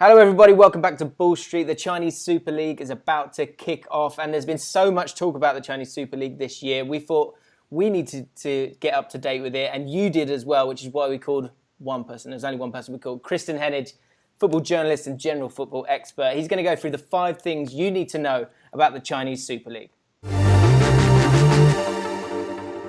Hello everybody, welcome back to Bull Street. The Chinese Super League is about to kick off and there's been so much talk about the Chinese Super League this year. We thought we needed to get up to date with it, and you did as well, which is why we called one person. There's only one person we called. Kristan Heneage, football journalist and general football expert. He's going to go through the 5 things you need to know about the Chinese Super League.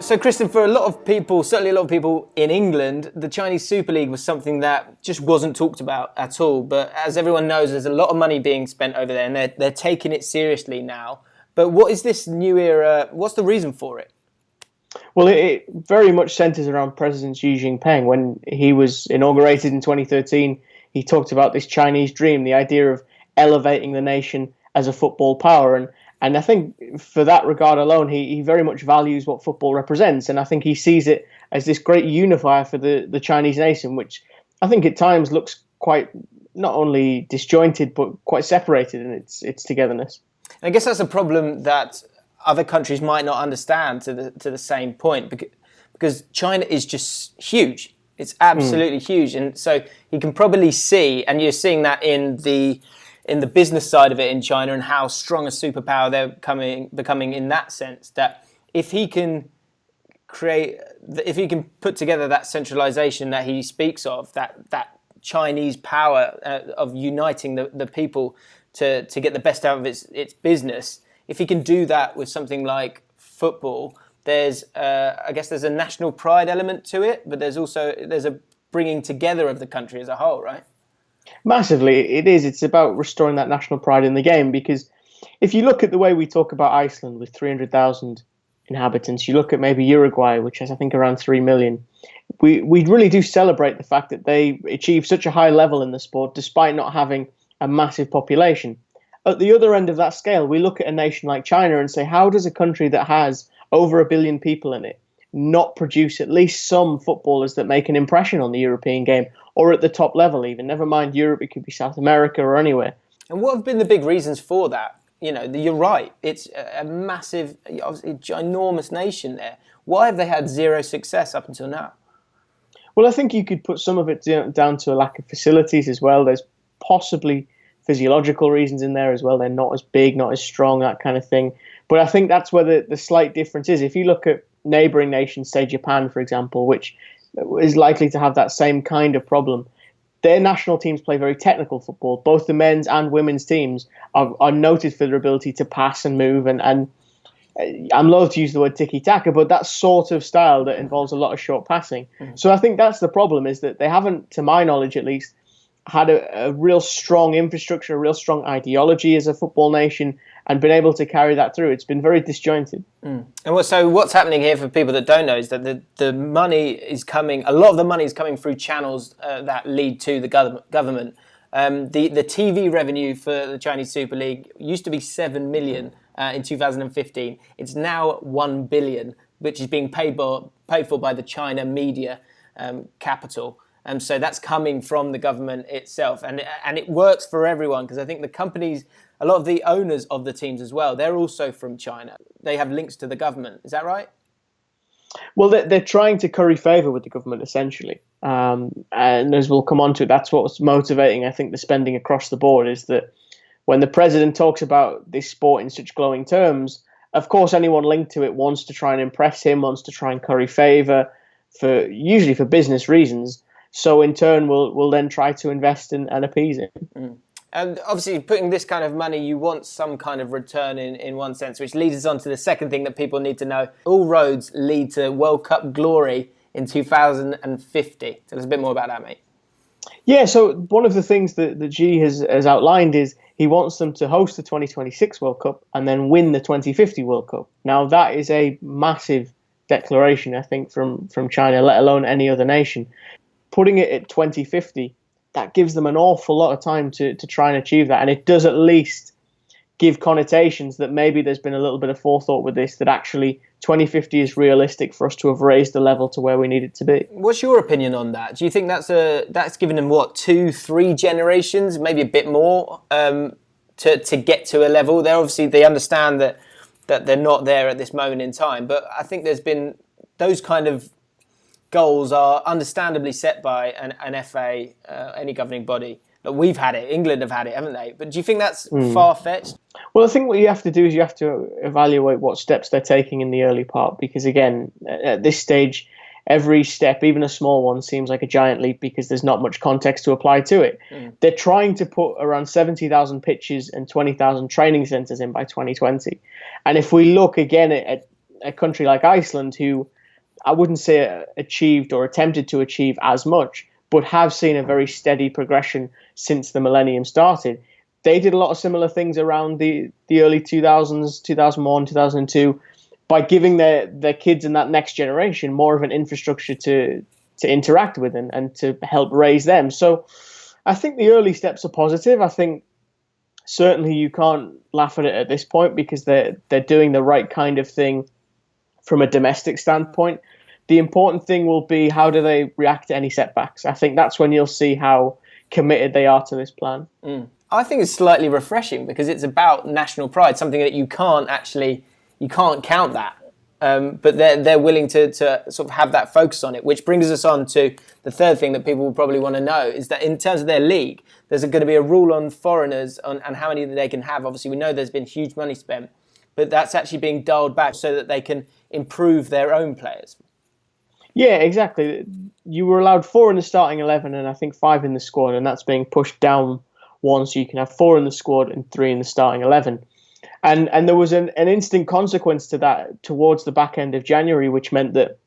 So, Kristan, for a lot of people, certainly a lot of people in England, the Chinese Super League was something that just wasn't talked about at all. But as everyone knows, there's a lot of money being spent over there, and they're taking it seriously now. But what is this new era? What's the reason for it? Well, it very much centres around President Xi Jinping. When he was inaugurated in 2013, he talked about this Chinese dream, the idea of elevating the nation as a football power. And I think for that regard alone, he very much values what football represents. And I think he sees it as this great unifier for the Chinese nation, which I think at times looks quite not only disjointed, but quite separated in its togetherness. I guess that's a problem that other countries might not understand to the same point, because China is just huge. It's absolutely huge. And so you can probably see, and you're seeing that in the business side of it in China and how strong a superpower they're becoming in that sense, that if he can put together that centralization that he speaks of, that Chinese power of uniting the people to get the best out of its business, if he can do that with something like football, there's a national pride element to it, but there's a bringing together of the country as a whole, right? Massively, it is. It's about restoring that national pride in the game, because if you look at the way we talk about Iceland with 300,000 inhabitants, you look at maybe Uruguay, which has, I think, around 3 million, we really do celebrate the fact that they achieve such a high level in the sport despite not having a massive population. At the other end of that scale, we look at a nation like China and say, how does a country that has over 1 billion people in it not produce at least some footballers that make an impression on the European game, or at the top level even? Never mind Europe, it could be South America or anywhere. And what have been the big reasons for that? You know, you're right. It's a massive, obviously ginormous nation there. Why have they had zero success up until now? Well, I think you could put some of it down to a lack of facilities as well. There's possibly physiological reasons in there as well. They're not as big, not as strong, that kind of thing. But I think that's where the slight difference is. If you look at neighbouring nations, say Japan, for example, which is likely to have that same kind of problem, their national teams play very technical football. Both the men's and women's teams are noted for their ability to pass and move. And I'm loath to use the word tiki-taka, but that sort of style that involves a lot of short passing. Mm-hmm. So I think that's the problem, is that they haven't, to my knowledge at least, had a real strong infrastructure, a real strong ideology as a football nation, and been able to carry that through. It's been very disjointed. And so what's happening here for people that don't know is that the money is coming, a lot of the money is coming through channels that lead to the government. The TV revenue for the Chinese Super League used to be 7 million in 2015. It's now 1 billion, which is being paid for by the China media capital. So that's coming from the government itself. And it works for everyone, because I think the companies, a lot of the owners of the teams as well, they're also from China. They have links to the government. Is that right? Well, they're trying to curry favour with the government, essentially. And as we'll come on to, that's what's motivating, I think, the spending across the board, is that when the president talks about this sport in such glowing terms, of course, anyone linked to it wants to try and impress him, wants to try and curry favour, usually for business reasons. So in turn, we'll then try to invest and appease him. And obviously, putting this kind of money, you want some kind of return in one sense, which leads us on to the second thing that people need to know. All roads lead to World Cup glory in 2050. Tell us a bit more about that, mate. Yeah, so one of the things that Xi has outlined is he wants them to host the 2026 World Cup and then win the 2050 World Cup. Now, that is a massive declaration, I think, from China, let alone any other nation. Putting it at 2050, that gives them an awful lot of time to try and achieve that. And it does at least give connotations that maybe there's been a little bit of forethought with this, that actually 2050 is realistic for us to have raised the level to where we need it to be. What's your opinion on that? Do you think that's given them, 2-3 generations, maybe a bit more, to get to a level? They understand that they're not there at this moment in time. But I think there's been those kind of goals are understandably set by an FA, any governing body we've had it, England have had it, haven't they? But do you think that's far-fetched? Well, I think what you have to do is you have to evaluate what steps they're taking in the early part, because again, at this stage, every step, even a small one, seems like a giant leap because there's not much context to apply to it. They're trying to put around 70,000 pitches and 20,000 training centres in by 2020. And if we look again at a country like Iceland, who I wouldn't say achieved or attempted to achieve as much, but have seen a very steady progression since the millennium started. They did a lot of similar things around the early 2000s, 2001, 2002, by giving their kids and that next generation more of an infrastructure to interact with and to help raise them. So I think the early steps are positive. I think certainly you can't laugh at it at this point because they're doing the right kind of thing from a domestic standpoint. The important thing will be, how do they react to any setbacks? I think that's when you'll see how committed they are to this plan. I think it's slightly refreshing because it's about national pride, something that you can't count that. But they're willing to sort of have that focus on it, which brings us on to the third thing that people will probably want to know, is that in terms of their league, there's going to be a rule on foreigners and how many they can have. Obviously, we know there's been huge money spent, but that's actually being dialed back so that they can improve their own players. Yeah, exactly. You were allowed 4 in the starting 11 and I think 5 in the squad, and that's being pushed down one, so you can have 4 in the squad and 3 in the starting 11. And there was an instant consequence to that towards the back end of January, which meant that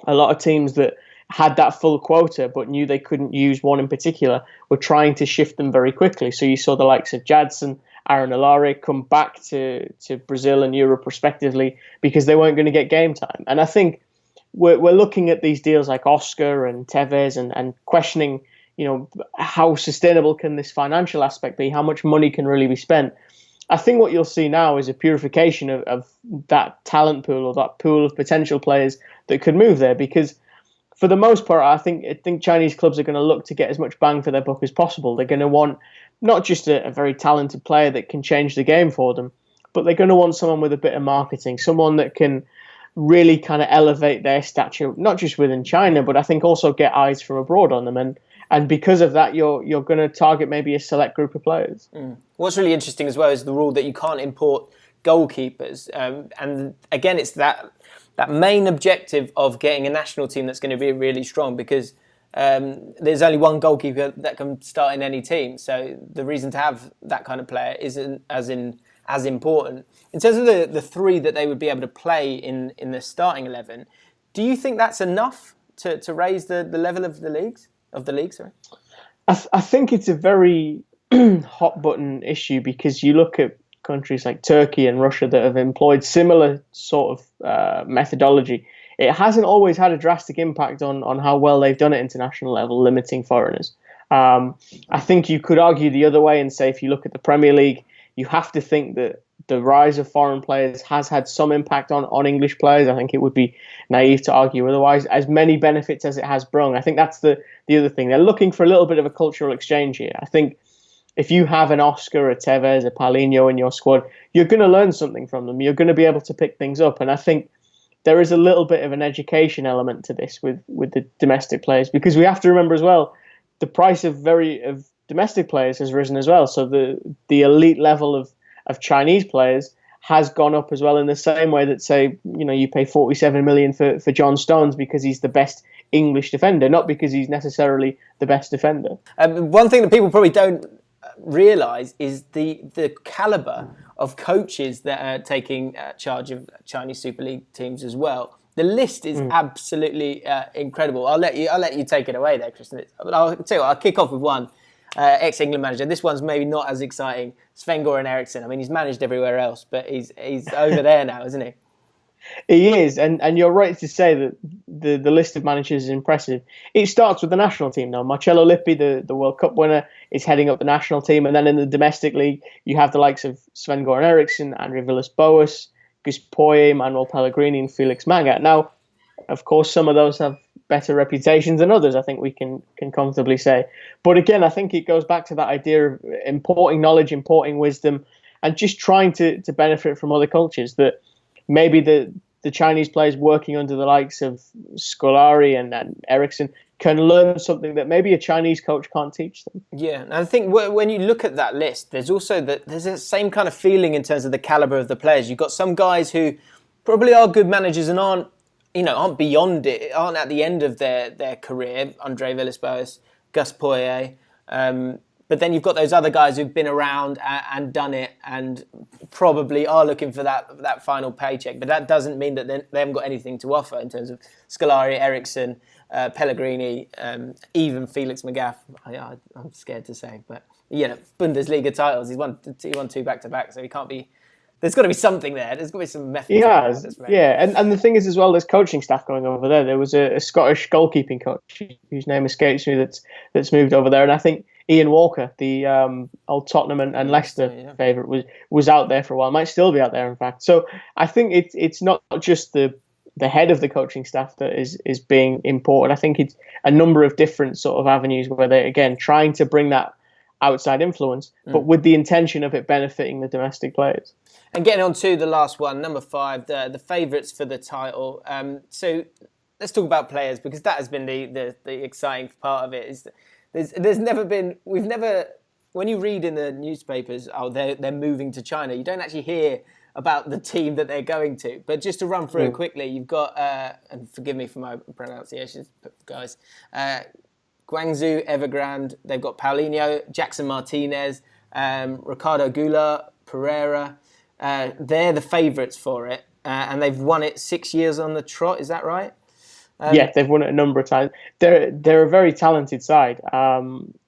a lot of teams that had that full quota but knew they couldn't use one in particular were trying to shift them very quickly. So you saw the likes of Jadson, Aaron Alare come back to Brazil and Europe respectively because they weren't going to get game time. And I think we're looking at these deals like Oscar and Tevez and questioning, how sustainable can this financial aspect be? How much money can really be spent? I think what you'll see now is a purification of that talent pool, or that pool of potential players that could move there, because for the most part, I think Chinese clubs are going to look to get as much bang for their buck as possible. They're going to want not just a very talented player that can change the game for them, but they're going to want someone with a bit of marketing, someone that can really kind of elevate their stature, not just within China, but I think also get eyes from abroad on them. And because of that, you're going to target maybe a select group of players. What's really interesting as well is the rule that you can't import goalkeepers. And again, it's that main objective of getting a national team that's going to be really strong, because there's only one goalkeeper that can start in any team. So the reason to have that kind of player isn't as important. In terms of the 3 that they would be able to play in the starting 11, do you think that's enough to raise the level of the league? I think it's a very hot button issue, because you look at countries like Turkey and Russia that have employed similar sort of methodology. It hasn't always had a drastic impact on how well they've done at international level, limiting foreigners. I think you could argue the other way and say, if you look at the Premier League, you have to think that the rise of foreign players has had some impact on English players. I think it would be naive to argue otherwise, as many benefits as it has brought. I think that's the other thing. They're looking for a little bit of a cultural exchange here. I think if you have an Oscar, a Tevez, a Paulinho in your squad, you're going to learn something from them. You're going to be able to pick things up. And I think there is a little bit of an education element to this with the domestic players, because we have to remember as well, the price of domestic players has risen as well. So the elite level of Chinese players has gone up as well, in the same way that, say, you pay 47 million for John Stones because he's the best English defender, not because he's necessarily the best defender. One thing that people probably don't realise is the calibre of coaches that are taking charge of Chinese Super League teams as well. The list is absolutely incredible. I'll let you take it away there, Kristan. I'll tell you what, I'll kick off with one. Ex-England manager. This one's maybe not as exciting. Sven-Göran Eriksson. I mean, he's managed everywhere else, but he's over there now, isn't he? He is, and you're right to say that the list of managers is impressive. It starts with the national team now. Marcello Lippi, the World Cup winner, is heading up the national team, and then in the domestic league, you have the likes of Sven-Göran Eriksson, Andre Villas-Boas, Gus Poyet, Manuel Pellegrini, and Felix Magath. Now, of course, some of those have better reputations than others, I think we can comfortably say. But again, I think it goes back to that idea of importing knowledge, importing wisdom, and just trying to benefit from other cultures. That maybe the Chinese players working under the likes of Scolari and Eriksson can learn something that maybe a Chinese coach can't teach them. Yeah, and I think when you look at that list, there's also there's the same kind of feeling in terms of the caliber of the players. You've got some guys who probably are good managers and aren't beyond it, aren't at the end of their career. Andre Villas-Boas, Gus Poyet. But then you've got those other guys who've been around and done it and probably are looking for that final paycheck. But that doesn't mean that they haven't got anything to offer in terms of Scolari, Eriksson, Pellegrini, even Felix Magath. I'm scared to say, but Bundesliga titles. He won 2 back-to-back, so he can't be. There's got to be something there. There's got to be some method. He has, yeah. And the thing is, as well, there's coaching staff going over there. There was a Scottish goalkeeping coach whose name escapes me that's moved over there, and I think Ian Walker, the old Tottenham and Leicester favourite, was out there for a while. Might still be out there, in fact. So I think it's not just the head of the coaching staff that is being important. I think it's a number of different sort of avenues where they're, again, trying to bring that outside influence, but with the intention of it benefiting the domestic players. And getting on to the last one, number 5, the favourites for the title. So let's talk about players, because that has been the exciting part of it. Is there's never been, when you read in the newspapers, they're moving to China, you don't actually hear about the team that they're going to. But just to run through it quickly, you've got, and forgive me for my pronunciations, guys, Guangzhou, Evergrande, they've got Paulinho, Jackson Martinez, Ricardo Goulart, Pereira. They're the favourites for it, and they've won it 6 years on the trot, is that right? Yeah, they've won it a number of times. They're a very talented side.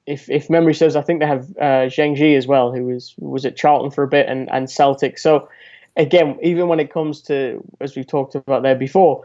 If memory serves, I think they have Zheng Ji as well, who was at Charlton for a bit and Celtic. So again, even when it comes to, as we've talked about there before,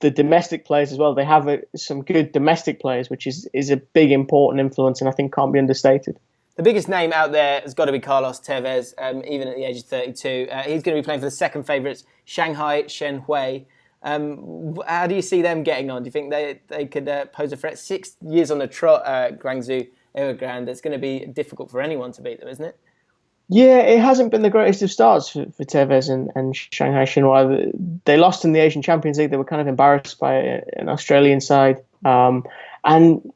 the domestic players as well, they have some good domestic players, which is a big important influence, and I think can't be understated. The biggest name out there has got to be Carlos Tevez, even at the age of 32. He's going to be playing for the second favourites, Shanghai Shenhui. How do you see them getting on? Do you think they could pose a threat? 6 years on the trot, Guangzhou, Evergrande. It's going to be difficult for anyone to beat them, isn't it? Yeah, it hasn't been the greatest of starts for Tevez and Shanghai Shenhua. They lost in the Asian Champions League. They were kind of embarrassed by an Australian side. And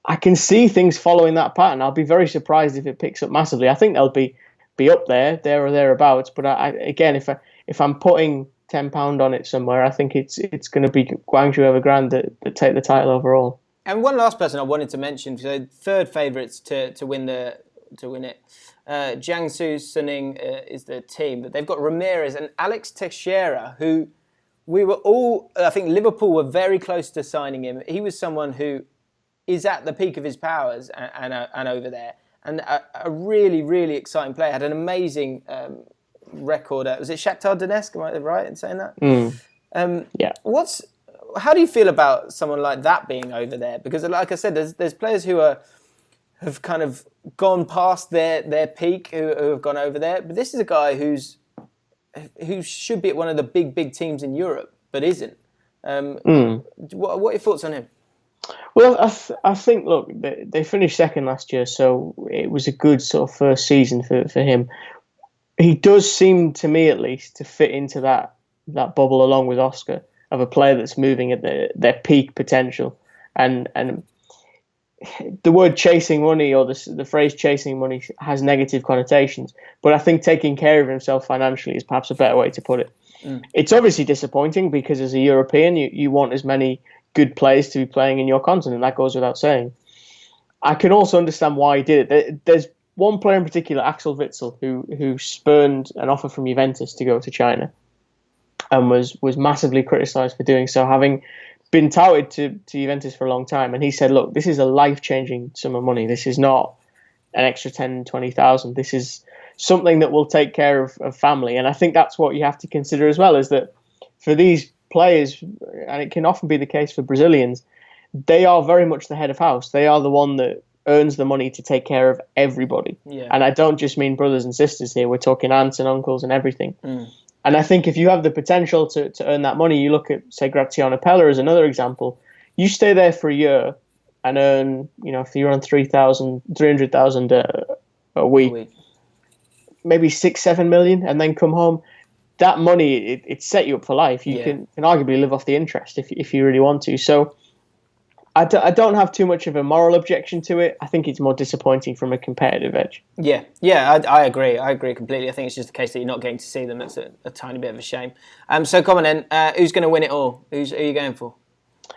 I can see things following that pattern. I'll be very surprised if it picks up massively. I think they'll be up there or thereabouts. But again, if I'm putting £10 on it somewhere, I think it's going to be Guangzhou Evergrande that take the title overall. And one last person I wanted to mention, so third favourites to win it. Jiangsu Suning is the team, but they've got Ramirez and Alex Teixeira, who we were all, I think Liverpool were very close to signing him. He was someone who is at the peak of his powers and over there, and a really, really exciting player. Had an amazing record. Was it Shakhtar Donetsk? Am I right in saying that? Yeah. How do you feel about someone like that being over there? Because, like I said, there's players who have kind of gone past their peak who have gone over there, but this is a guy who should be at one of the big teams in Europe, but isn't. What are your thoughts on him? Well, I think, look, they finished second last year, so it was a good sort of first season for him. He does seem, to me at least, to fit into that bubble along with Oscar of a player that's moving at their peak potential. And the word chasing money or the phrase chasing money has negative connotations, but I think taking care of himself financially is perhaps a better way to put it. It's obviously disappointing because as a European, you want as many good players to be playing in your continent. That goes without saying. I can also understand why he did it. There's one player in particular, Axel Witsel, who spurned an offer from Juventus to go to China and was massively criticised for doing so, having been touted to Juventus for a long time. And he said, look, this is a life-changing sum of money. This is not an extra 10, 20,000. This is something that will take care of family. And I think that's what you have to consider as well, is that for these players, and it can often be the case for Brazilians, they are very much the head of house. They are the one that earns the money to take care of everybody. Yeah. And I don't just mean brothers and sisters here. We're talking aunts and uncles and everything. And I think if you have the potential to earn that money, you look at, say, Graziano Pella as another example. You stay there for a year and earn, if you're on 300,000 a week, maybe 6-7 million, and then come home. That money, it set you up for life. You can arguably live off the interest if you really want to. So I don't have too much of a moral objection to it. I think it's more disappointing from a competitive edge. Yeah, I agree. I agree completely. I think it's just the case that you're not getting to see them. It's a tiny bit of a shame. So, come on then. Who's going to win it all? Who are you going for?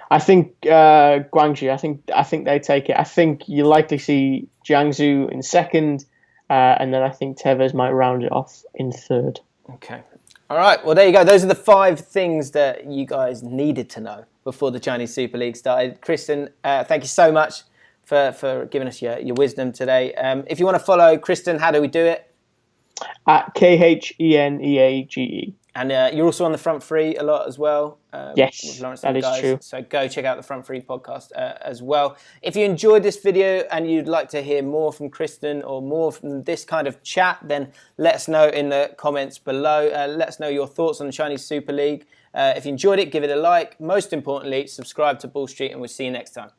I think Guangzhou. I think they take it. I think you'll likely see Jiangsu in second, and then I think Tevez might round it off in third. Okay. All right. Well, there you go. Those are the 5 things that you guys needed to know before the Chinese Super League started. Kristan, thank you so much for giving us your wisdom today. If you want to follow Kristan, how do we do it? At KHENEAGE. And you're also on the Front Three a lot as well. Yes, with Lawrence that is true. So go check out the Front Three podcast as well. If you enjoyed this video and you'd like to hear more from Kristan or more from this kind of chat, then let us know in the comments below. Let us know your thoughts on the Chinese Super League. If you enjoyed it, give it a like. Most importantly, subscribe to Bull Street and we'll see you next time.